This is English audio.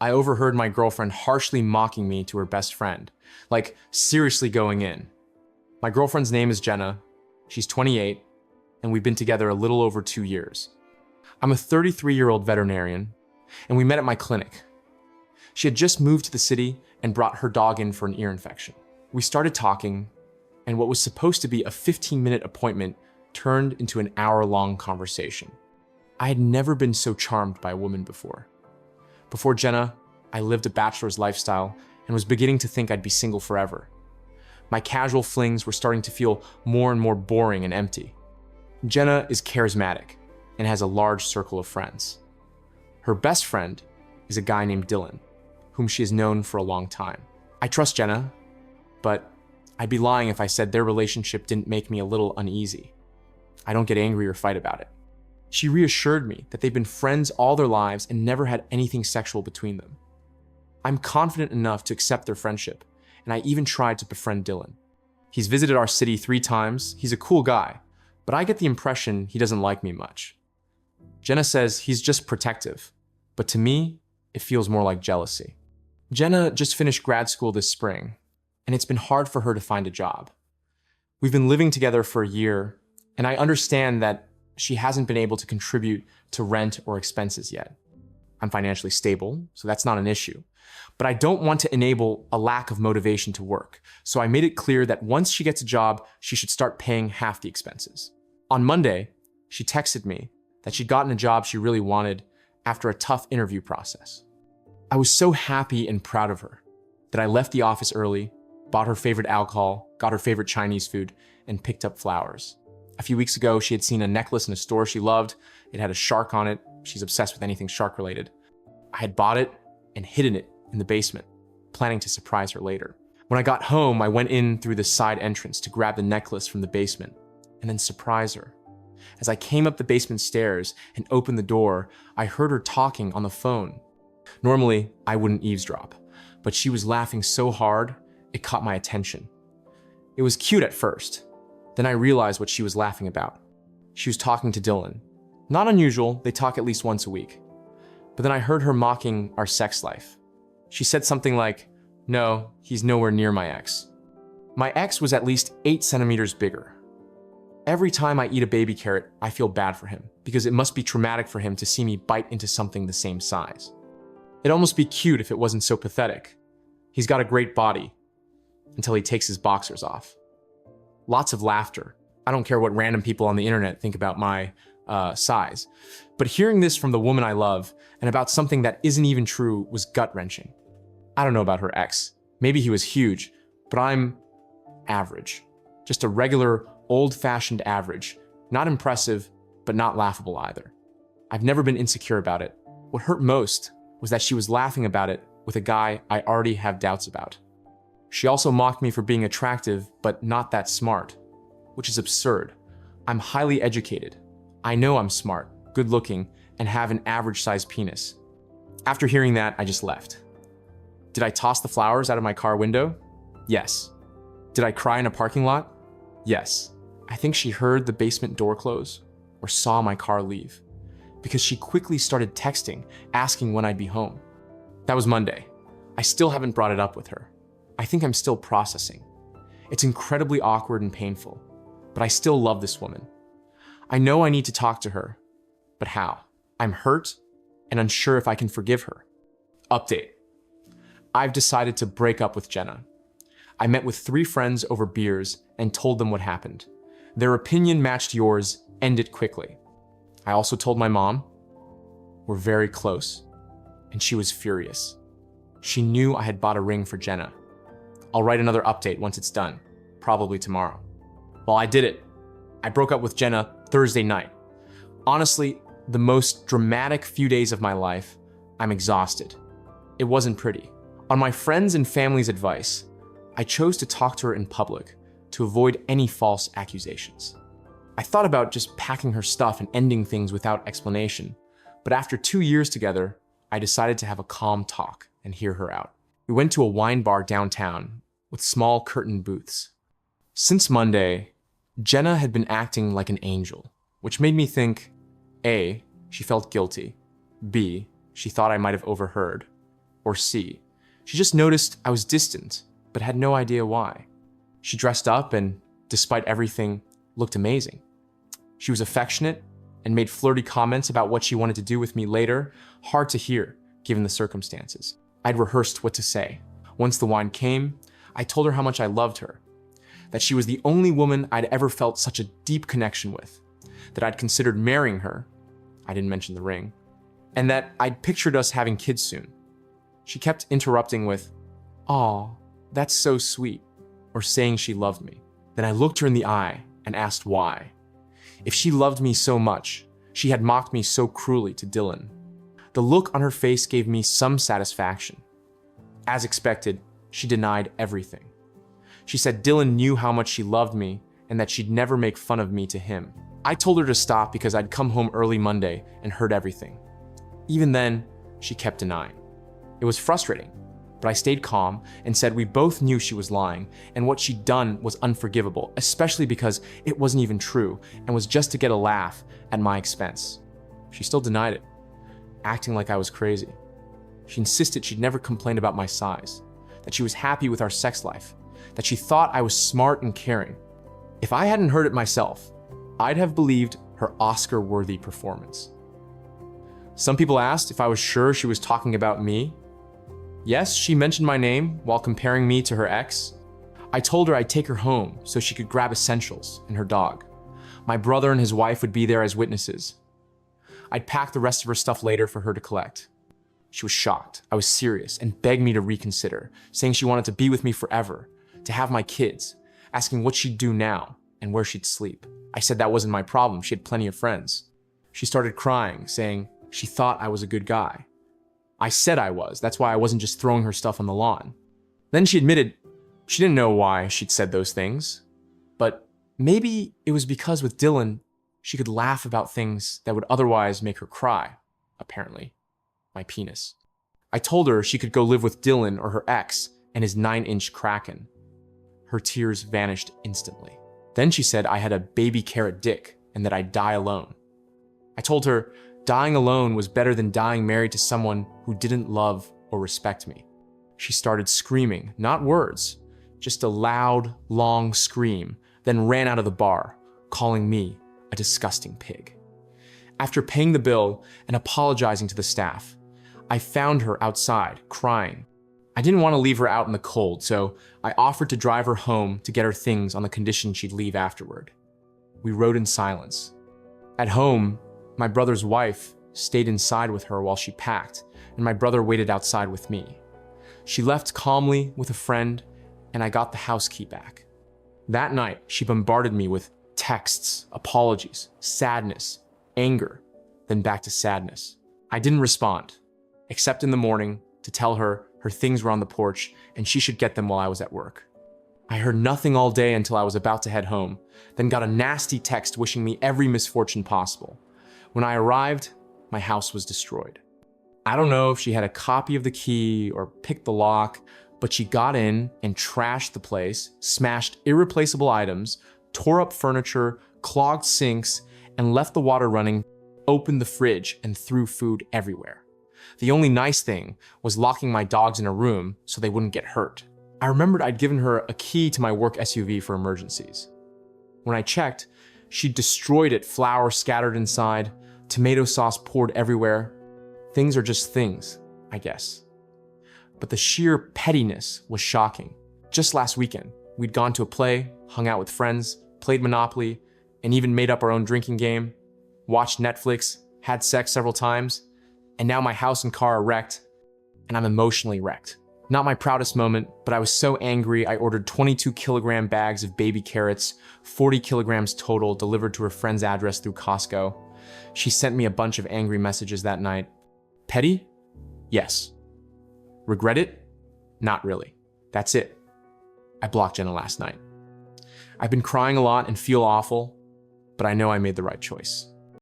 I overheard my girlfriend harshly mocking me to her best friend, like seriously going in. My girlfriend's name is Jenna. She's 28, and we've been together a little over 2 years. I'm a 33-year-old veterinarian, and we met at my clinic. She had just moved to the city and brought her dog in for an ear infection. We started talking, and what was supposed to be a 15-minute appointment turned into an hour-long conversation. I had never been so charmed by a woman before. Before Jenna, I lived a bachelor's lifestyle and was beginning to think I'd be single forever. My casual flings were starting to feel more and more boring and empty. Jenna is charismatic and has a large circle of friends. Her best friend is a guy named Dylan, whom she has known for a long time. I trust Jenna, but I'd be lying if I said their relationship didn't make me a little uneasy. I don't get angry or fight about it. She reassured me that they've been friends all their lives and never had anything sexual between them. I'm confident enough to accept their friendship, and I even tried to befriend Dylan. He's visited our city 3 times. He's a cool guy, but I get the impression he doesn't like me much. Jenna says he's just protective, but to me, it feels more like jealousy. Jenna just finished grad school this spring, and it's been hard for her to find a job. We've been living together for a year, and I understand that she hasn't been able to contribute to rent or expenses yet. I'm financially stable, so that's not an issue. But I don't want to enable a lack of motivation to work, so I made it clear that once she gets a job, she should start paying half the expenses. On Monday, she texted me that she'd gotten a job she really wanted after a tough interview process. I was so happy and proud of her that I left the office early, bought her favorite alcohol, got her favorite Chinese food, and picked up flowers. A few weeks ago, she had seen a necklace in a store she loved. It had a shark on it. She's obsessed with anything shark-related. I had bought it and hidden it in the basement, planning to surprise her later. When I got home, I went in through the side entrance to grab the necklace from the basement and then surprise her. As I came up the basement stairs and opened the door, I heard her talking on the phone. Normally, I wouldn't eavesdrop, but she was laughing so hard, it caught my attention. It was cute at first. Then I realized what she was laughing about. She was talking to Dylan. Not unusual, they talk at least once a week. But then I heard her mocking our sex life. She said something like, "No, he's nowhere near my ex." My ex was at least 8 centimeters bigger. Every time I eat a baby carrot, I feel bad for him because it must be traumatic for him to see me bite into something the same size. It'd almost be cute if it wasn't so pathetic. He's got a great body until he takes his boxers off. Lots of laughter. I don't care what random people on the internet think about my size. But hearing this from the woman I love and about something that isn't even true was gut-wrenching. I don't know about her ex. Maybe he was huge, but I'm average. Just a regular, old-fashioned average. Not impressive, but not laughable either. I've never been insecure about it. What hurt most was that she was laughing about it with a guy I already have doubts about. She also mocked me for being attractive, but not that smart, which is absurd. I'm highly educated. I know I'm smart, good-looking, and have an average-sized penis. After hearing that, I just left. Did I toss the flowers out of my car window? Yes. Did I cry in a parking lot? Yes. I think she heard the basement door close or saw my car leave because she quickly started texting, asking when I'd be home. That was Monday. I still haven't brought it up with her. I think I'm still processing. It's incredibly awkward and painful, but I still love this woman. I know I need to talk to her, but how? I'm hurt and unsure if I can forgive her. Update. I've decided to break up with Jenna. I met with 3 friends over beers and told them what happened. Their opinion matched yours, end it quickly. I also told my mom. We're very close, and she was furious. She knew I had bought a ring for Jenna. I'll write another update once it's done, probably tomorrow. Well, I did it. I broke up with Jenna Thursday night. Honestly, the most dramatic few days of my life. I'm exhausted. It wasn't pretty. On my friends' and family's advice, I chose to talk to her in public to avoid any false accusations. I thought about just packing her stuff and ending things without explanation, but after 2 years together, I decided to have a calm talk and hear her out. We went to a wine bar downtown with small curtain booths. Since Monday, Jenna had been acting like an angel, which made me think, A, she felt guilty, B, she thought I might have overheard, or see. She just noticed I was distant, but had no idea why. She dressed up and, despite everything, looked amazing. She was affectionate and made flirty comments about what she wanted to do with me later, hard to hear, given the circumstances. I'd rehearsed what to say. Once the wine came, I told her how much I loved her, that she was the only woman I'd ever felt such a deep connection with, that I'd considered marrying her, I didn't mention the ring, and that I'd pictured us having kids soon. She kept interrupting with, "Aw, that's so sweet," or saying she loved me. Then I looked her in the eye and asked why. If she loved me so much, she had mocked me so cruelly to Dylan. The look on her face gave me some satisfaction. As expected, she denied everything. She said Dylan knew how much she loved me and that she'd never make fun of me to him. I told her to stop because I'd come home early Monday and heard everything. Even then, she kept denying. It was frustrating, but I stayed calm and said we both knew she was lying and what she'd done was unforgivable, especially because it wasn't even true and was just to get a laugh at my expense. She still denied it, acting like I was crazy. She insisted she'd never complained about my size, that she was happy with our sex life, that she thought I was smart and caring. If I hadn't heard it myself, I'd have believed her Oscar-worthy performance. Some people asked if I was sure she was talking about me. Yes, she mentioned my name while comparing me to her ex. I told her I'd take her home so she could grab essentials and her dog. My brother and his wife would be there as witnesses. I'd pack the rest of her stuff later for her to collect. She was shocked. I was serious and begged me to reconsider, saying she wanted to be with me forever, to have my kids, asking what she'd do now and where she'd sleep. I said that wasn't my problem. She had plenty of friends. She started crying, saying she thought I was a good guy. I said I was. That's why I wasn't just throwing her stuff on the lawn. Then she admitted she didn't know why she'd said those things, but maybe it was because with Dylan, she could laugh about things that would otherwise make her cry, apparently. My penis. I told her she could go live with Dylan or her ex and his 9-inch Kraken. Her tears vanished instantly. Then she said I had a baby carrot dick and that I'd die alone. I told her dying alone was better than dying married to someone who didn't love or respect me. She started screaming, not words, just a loud, long scream, then ran out of the bar, calling me a disgusting pig. After paying the bill and apologizing to the staff, I found her outside, crying. I didn't want to leave her out in the cold, so I offered to drive her home to get her things on the condition she'd leave afterward. We rode in silence. At home, my brother's wife stayed inside with her while she packed, and my brother waited outside with me. She left calmly with a friend, and I got the house key back. That night, she bombarded me with texts, apologies, sadness, anger, then back to sadness. I didn't respond, except in the morning to tell her her things were on the porch and she should get them while I was at work. I heard nothing all day until I was about to head home, then got a nasty text wishing me every misfortune possible. When I arrived, my house was destroyed. I don't know if she had a copy of the key or picked the lock, but she got in and trashed the place, smashed irreplaceable items, tore up furniture, clogged sinks, and left the water running, opened the fridge, and threw food everywhere. The only nice thing was locking my dogs in a room so they wouldn't get hurt. I remembered I'd given her a key to my work SUV for emergencies. When I checked, she'd destroyed it, flour scattered inside, tomato sauce poured everywhere. Things are just things, I guess. But the sheer pettiness was shocking. Just last weekend, we'd gone to a play, hung out with friends, played Monopoly, and even made up our own drinking game, watched Netflix, had sex several times, and now my house and car are wrecked, and I'm emotionally wrecked. Not my proudest moment, but I was so angry I ordered 22-kilogram bags of baby carrots, 40 kilograms total, delivered to her friend's address through Costco. She sent me a bunch of angry messages that night. Petty? Yes. Regret it? Not really. That's it. I blocked Jenna last night. I've been crying a lot and feel awful, but I know I made the right choice.